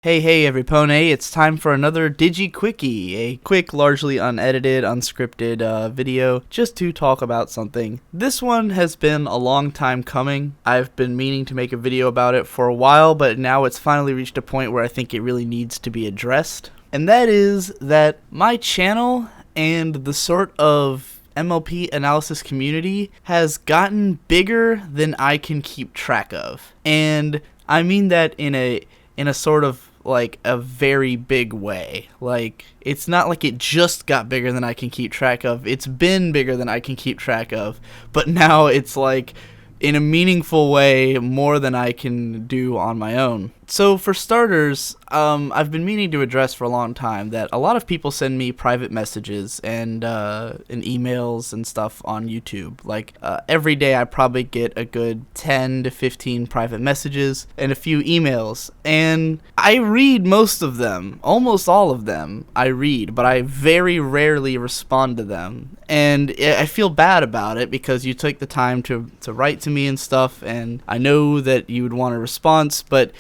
Hey everypone, it's time for another DIGIQUICKIE, a quick, largely unedited, unscripted video just to talk about something. This one has been a long time coming. I've been meaning to make a video about it for a while, but now it's finally reached a point where I think it really needs to be addressed. And that is that my channel and the sort of MLP analysis community has gotten bigger than I can keep track of. And I mean that in a sort of like a very big way. Like, it's not like it just got bigger than I can keep track of. It's been bigger than I can keep track of, but now it's like in a meaningful way more than I can do on my own. So for starters, I've been meaning to address for a long time that a lot of people send me private messages and emails and stuff on YouTube. Like, every day I probably get a good 10 to 15 private messages and a few emails. And I read most of them, almost all of them I read, but I very rarely respond to them. And I feel bad about it because you took the time to write to me and stuff, and I know that you would want a response, but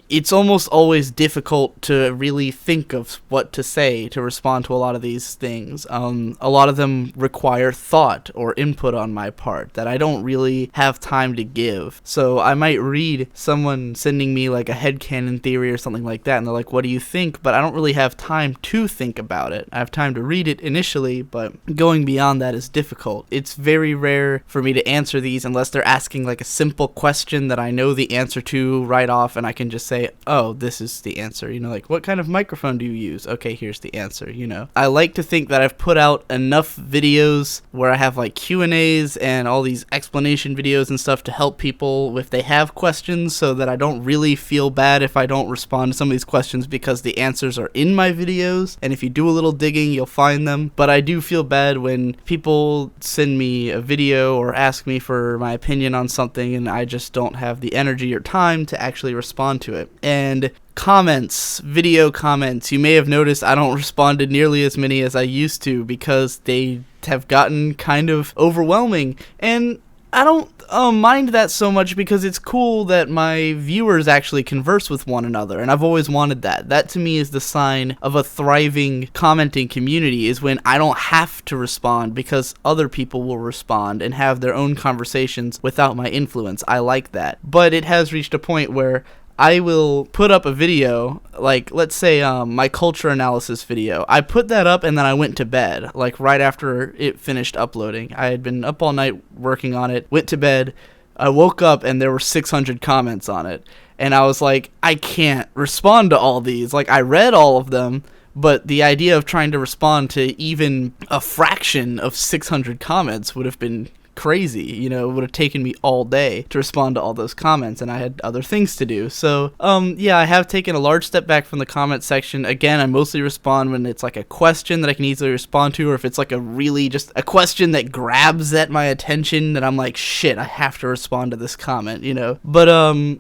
it's almost always difficult to really think of what to say to respond to a lot of these things. A lot of them require thought or input on my part that I don't really have time to give. So I might read someone sending me like a headcanon theory or something like that, and they're like, what do you think? But I don't really have time to think about it. I have time to read it initially, but going beyond that is difficult. It's very rare for me to answer these unless they're asking like a simple question that I know the answer to right off, and I can just say, oh, this is the answer, like, what kind of microphone do you use? Okay, here's the answer, I like to think that I've put out enough videos where I have like Q&As and all these explanation videos and stuff to help people if they have questions, so that I don't really feel bad if I don't respond to some of these questions because the answers are in my videos, and if you do a little digging, you'll find them. But I do feel bad when people send me a video or ask me for my opinion on something and I just don't have the energy or time to actually respond to it. And comments, video comments, you may have noticed I don't respond to nearly as many as I used to because they have gotten kind of overwhelming. And I don't mind that so much because it's cool that my viewers actually converse with one another, and I've always wanted that. That to me is the sign of a thriving commenting community, is when I don't have to respond because other people will respond and have their own conversations without my influence. I like that. But it has reached a point where I will put up a video, like, let's say my culture analysis video. I put that up and then I went to bed, like right after it finished uploading. I had been up all night working on it, went to bed. I woke up and there were 600 comments on it. And I was like, I can't respond to all these. Like, I read all of them, but the idea of trying to respond to even a fraction of 600 comments would have been crazy. It would have taken me all day to respond to all those comments, and I had other things to do. So yeah, I have taken a large step back from the comment section. Again, I mostly respond when it's like a question that I can easily respond to, or if it's like a really just a question that grabs at my attention that I'm like, shit, I have to respond to this comment, But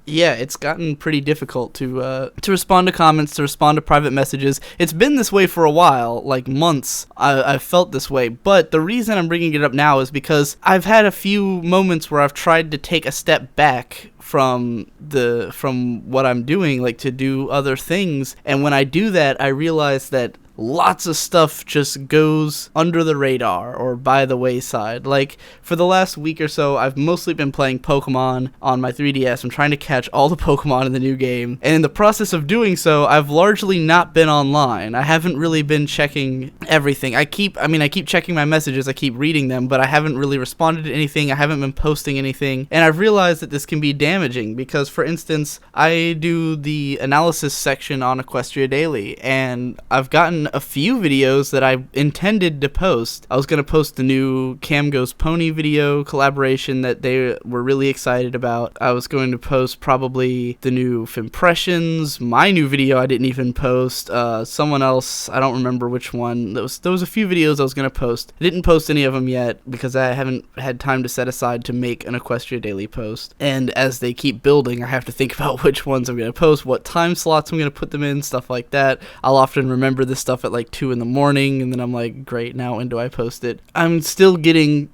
yeah, it's gotten pretty difficult to respond to comments, to respond to private messages. It's been this way for a while, like months. I've felt this way, but the reason I'm bringing it up now is because I've had a few moments where I've tried to take a step back from what I'm doing, like to do other things, and when I do that, I realize that lots of stuff just goes under the radar or by the wayside. Like, for the last week or so, I've mostly been playing Pokemon on my 3DS. I'm trying to catch all the Pokemon in the new game, and in the process of doing so, I've largely not been online. I haven't really been checking everything. I keep checking my messages, I keep reading them, but I haven't really responded to anything. I haven't been posting anything, and I've realized that this can be damaging because, for instance, I do the analysis section on Equestria Daily, and I've gotten a few videos that I intended to post. I was going to post the new Cam Goes Pony video collaboration that they were really excited about. I was going to post probably the new Fimpressions, my new video I didn't even post, someone else, I don't remember which one. There was a few videos I was going to post. I didn't post any of them yet because I haven't had time to set aside to make an Equestria Daily post. And as they keep building, I have to think about which ones I'm going to post, what time slots I'm going to put them in, stuff like that. I'll often remember this stuff at like 2 in the morning, and then I'm like, great, now when do I post it? I'm still getting,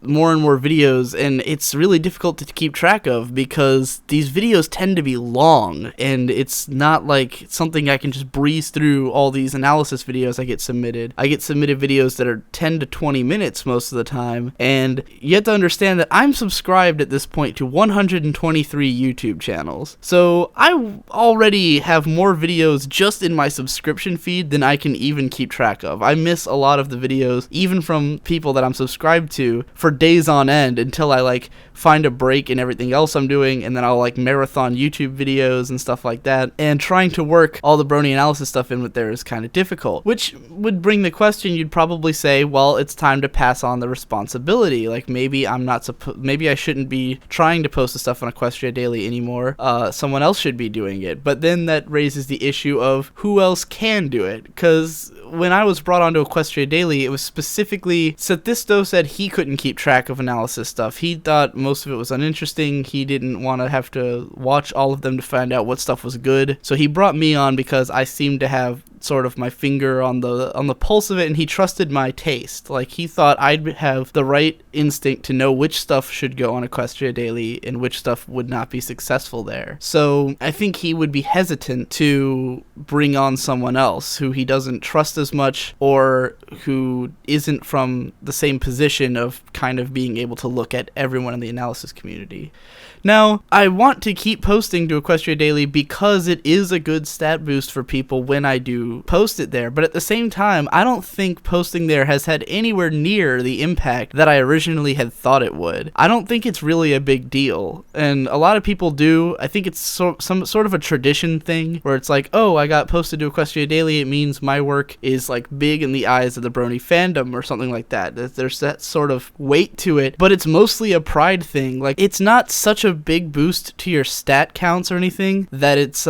more and more videos, and it's really difficult to keep track of because these videos tend to be long, and it's not like something I can just breeze through all these analysis videos I get submitted. I get submitted videos that are 10 to 20 minutes most of the time, and you have to understand that I'm subscribed at this point to 123 YouTube channels. So I already have more videos just in my subscription feed than I can even keep track of. I miss a lot of the videos, even from people that I'm subscribed to, for days on end until I like find a break in everything else I'm doing, and then I'll like marathon YouTube videos and stuff like that. And trying to work all the Brony analysis stuff in with there is kind of difficult, which would bring the question, you'd probably say, well, it's time to pass on the responsibility. Like maybe maybe I shouldn't be trying to post the stuff on Equestria Daily anymore. Someone else should be doing it. But then that raises the issue of who else can do it, because when I was brought onto Equestria Daily, it was specifically Sathisto said he couldn't keep track of analysis stuff. He thought most of it was uninteresting. He didn't want to have to watch all of them to find out what stuff was good. So he brought me on because I seemed to have sort of my finger on the pulse of it, and he trusted my taste. Like, he thought I'd have the right instinct to know which stuff should go on Equestria Daily and which stuff would not be successful there. So I think he would be hesitant to bring on someone else who he doesn't trust as much, or who isn't from the same position of kind of being able to look at everyone in the analysis community. Now, I want to keep posting to Equestria Daily because it is a good stat boost for people when I do post it there, but at the same time, I don't think posting there has had anywhere near the impact that I originally had thought it would. I don't think it's really a big deal, and a lot of people do. I think it's some sort of a tradition thing, where it's like, oh, I got posted to Equestria Daily, it means my work is like big in the eyes of the Brony fandom, or something like that. There's that sort of weight to it, but it's mostly a pride thing. Like, it's not such a big boost to your stat counts or anything that it's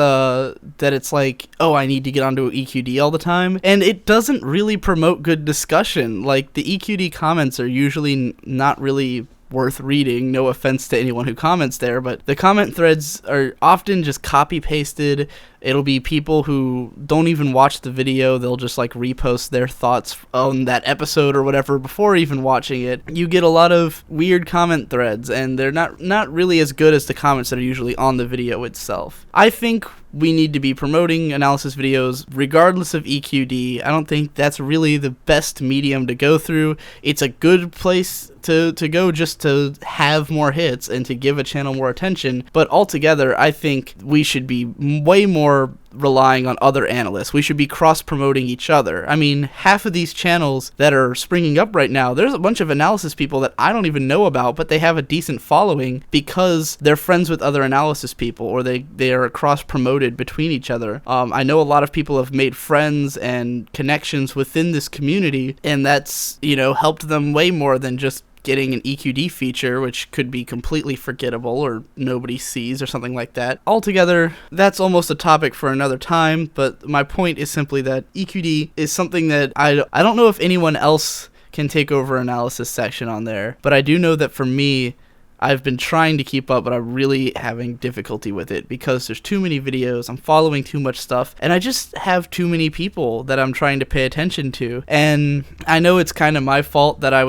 like, oh, I need to get onto EQD all the time, and it doesn't really promote good discussion. Like, the EQD comments are usually not really worth reading. No offense to anyone who comments there, but the comment threads are often just copy pasted. It'll be people who don't even watch the video. They'll just like repost their thoughts on that episode or whatever before even watching it. You get a lot of weird comment threads, and they're not really as good as the comments that are usually on the video itself. I think we need to be promoting analysis videos regardless of EQD. I don't think that's really the best medium to go through. It's a good place to go just to have more hits and to give a channel more attention, but altogether I think we should be way more relying on other analysts. We should be cross-promoting each other. I mean, half of these channels that are springing up right now, there's a bunch of analysis people that I don't even know about, but they have a decent following because they're friends with other analysis people, or they are cross-promoted between each other. I know a lot of people have made friends and connections within this community, and that's, helped them way more than just getting an EQD feature, which could be completely forgettable or nobody sees or something like that. Altogether, that's almost a topic for another time, but my point is simply that EQD is something that I don't know if anyone else can take over analysis section on there, but I do know that for me, I've been trying to keep up, but I'm really having difficulty with it because there's too many videos, I'm following too much stuff, and I just have too many people that I'm trying to pay attention to. And I know it's kind of my fault that I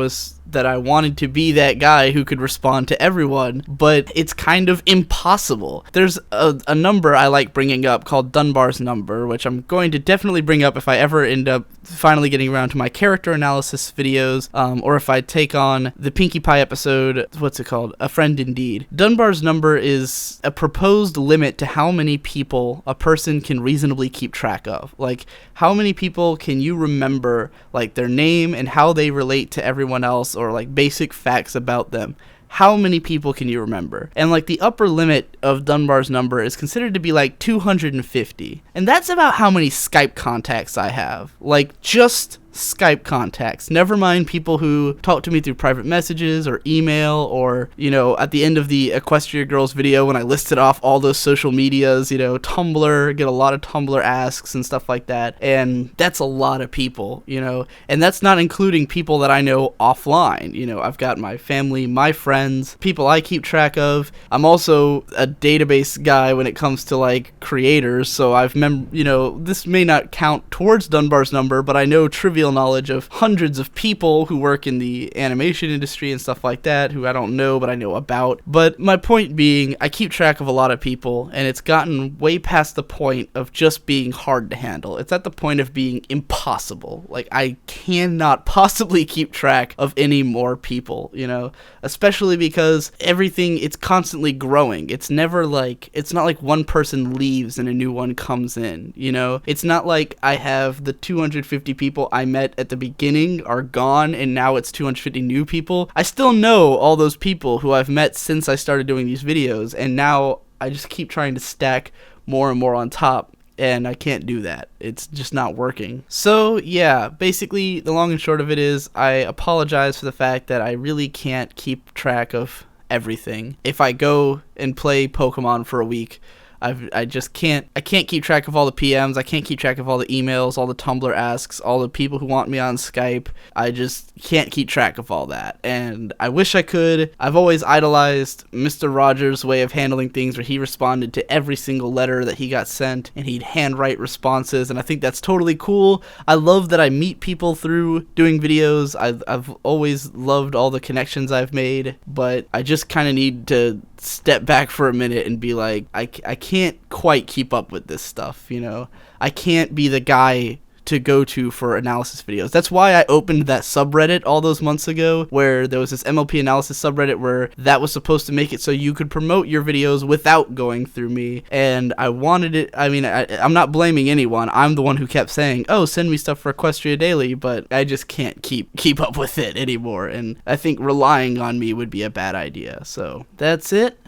wanted to be that guy who could respond to everyone, but it's kind of impossible. There's a number I like bringing up called Dunbar's number, which I'm going to definitely bring up if I ever end up finally getting around to my character analysis videos, or if I take on the Pinkie Pie episode, what's it called? A Friend Indeed. Dunbar's number is a proposed limit to how many people a person can reasonably keep track of. Like, how many people can you remember, like, their name and how they relate to everyone else, or like basic facts about them. How many people can you remember? And like the upper limit of Dunbar's number is considered to be like 250. And that's about how many Skype contacts I have. Like, just Skype contacts. Never mind people who talk to me through private messages or email, or, at the end of the Equestria Girls video when I listed off all those social medias, Tumblr, get a lot of Tumblr asks and stuff like that. And that's a lot of people, and that's not including people that I know offline. I've got my family, my friends, people I keep track of. I'm also a database guy when it comes to like creators, so this may not count towards Dunbar's number, but I know trivial trivial knowledge of hundreds of people who work in the animation industry and stuff like that, who I don't know, but I know about. But my point being, I keep track of a lot of people, and it's gotten way past the point of just being hard to handle. It's at the point of being impossible. Like, I cannot possibly keep track of any more people, you know, especially because everything, it's constantly growing. It's never like, it's not like one person leaves and a new one comes in, you know. It's not like I have the 250 people I met at the beginning are gone and now it's 250 new people. I still know all those people who I've met since I started doing these videos, and now I just keep trying to stack more and more on top, and I can't do that. It's just not working. So yeah, basically the long and short of it is I apologize for the fact that I really can't keep track of everything. If I go and play Pokemon for a week, I just can't keep track of all the PMs. I can't keep track of all the emails, all the Tumblr asks, all the people who want me on Skype. I just can't keep track of all that, and I wish I could. I've always idolized Mr. Rogers' way of handling things, where he responded to every single letter that he got sent, and he'd handwrite responses, and I think that's totally cool. I love that I meet people through doing videos. I've always loved all the connections I've made, but I just kind of need to step back for a minute and be like, I can't quite keep up with this stuff, you know. I can't be the guy to go to for analysis videos. That's why I opened that subreddit all those months ago, where there was this MLP analysis subreddit where that was supposed to make it so you could promote your videos without going through me, and I wanted it. I mean, I'm not blaming anyone. I'm the one who kept saying, oh, send me stuff for Equestria Daily, but I just can't keep up with it anymore, and I think relying on me would be a bad idea. So that's it.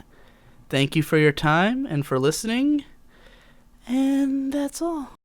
Thank you for your time and for listening, and that's all.